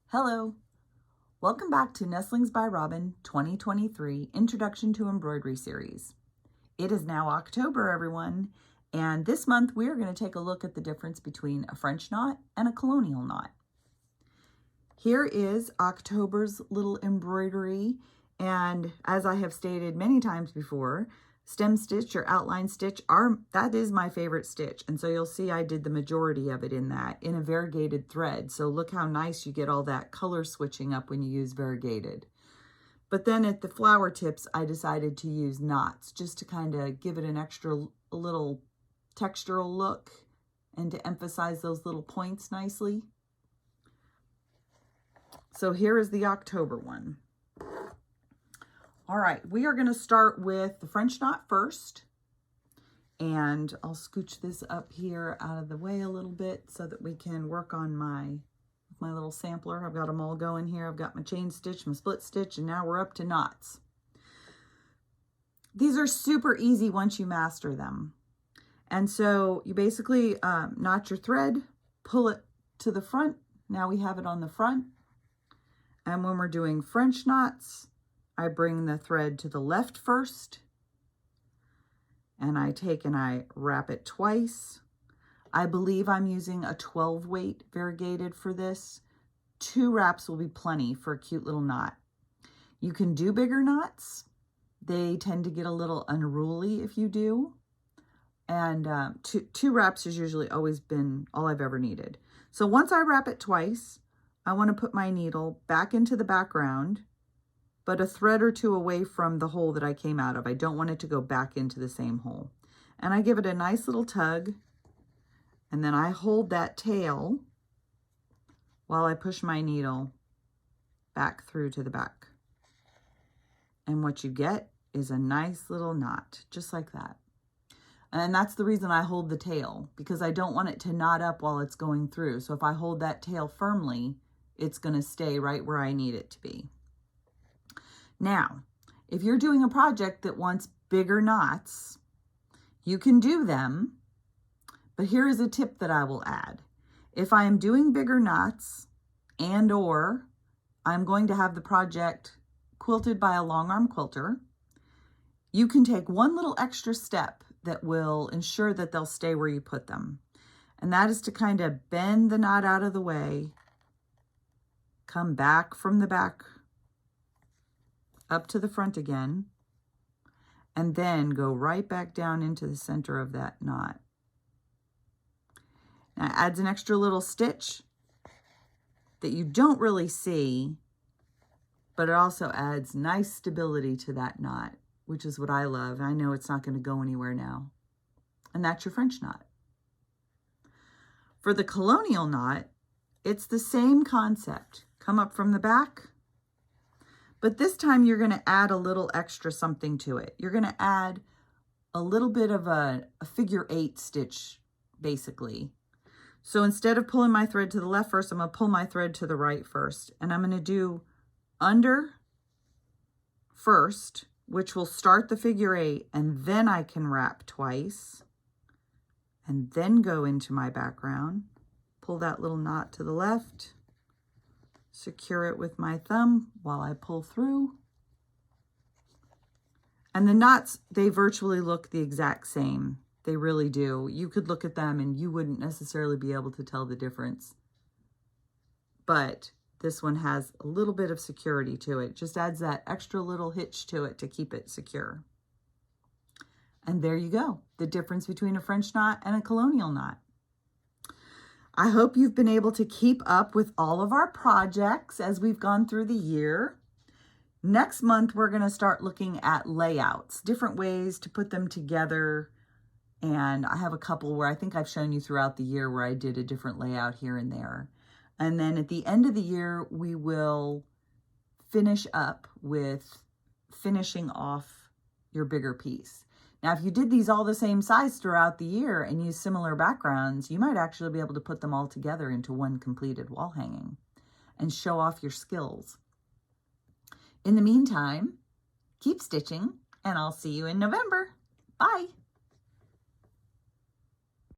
Hello, welcome back to Nestlings by Robin 2023 Introduction to Embroidery series. It is now October, everyone, and this month we are going to take a look at the difference between a French knot and a colonial knot. Here is October's little embroidery, and as I have stated many times before, stem stitch or outline stitch that is my favorite stitch, and so you'll see I did the majority of it in a variegated thread. So look how nice you get all that color switching up when you use variegated. But then at the flower tips I decided to use knots just to kind of give it an extra little textural look and to emphasize those little points nicely. So here is the October one. All right, we are going to start with the French knot first, and I'll scooch this up here out of the way a little bit so that we can work on my little sampler. I've got them all going here. I've got my chain stitch, my split stitch, and now we're up to knots. These are super easy once you master them. And so you basically knot your thread, pull it to the front. Now we have it on the front. And when we're doing French knots, I bring the thread to the left first, and I take and I wrap it twice. I believe I'm using a 12 weight variegated for this. 2 wraps will be plenty for a cute little knot. You can do bigger knots. They tend to get a little unruly if you do. And two wraps has usually always been all I've ever needed. So once I wrap it twice, I want to put my needle back into the background, but a thread or 2 away from the hole that I came out of. I don't want it to go back into the same hole. And I give it a nice little tug, and then I hold that tail while I push my needle back through to the back. And what you get is a nice little knot, just like that. And that's the reason I hold the tail, because I don't want it to knot up while it's going through. So if I hold that tail firmly, it's going to stay right where I need it to be. Now, if you're doing a project that wants bigger knots, you can do them, but here is a tip that I will add. If I am doing bigger knots or I'm going to have the project quilted by a long arm quilter, you can take one little extra step that will ensure that they'll stay where you put them. And that is to kind of bend the knot out of the way, come back from the back up to the front again, and then go right back down into the center of that knot. Now it adds an extra little stitch that you don't really see, but it also adds nice stability to that knot, which is what I love. I know it's not going to go anywhere now. And that's your French knot. For the colonial knot, it's the same concept. Come up from the back, but this time you're going to add a little extra something to it. You're going to add a little bit of a figure 8 stitch, basically. So instead of pulling my thread to the left first, I'm going to pull my thread to the right first. And I'm going to do under first, which will start the figure 8, and then I can wrap twice, and then go into my background, pull that little knot to the left, secure it with my thumb while I pull through. And the knots, they virtually look the exact same. They really do. You could look at them and you wouldn't necessarily be able to tell the difference. But this one has a little bit of security to it. Just adds that extra little hitch to it to keep it secure. And there you go. The difference between a French knot and a colonial knot. I hope you've been able to keep up with all of our projects as we've gone through the year. Next month, we're going to start looking at layouts, different ways to put them together. And I have a couple where I think I've shown you throughout the year where I did a different layout here and there. And then at the end of the year, we will finish up with finishing off your bigger piece. Now, if you did these all the same size throughout the year and use similar backgrounds, you might actually be able to put them all together into one completed wall hanging and show off your skills. In the meantime, keep stitching, and I'll see you in November. Bye.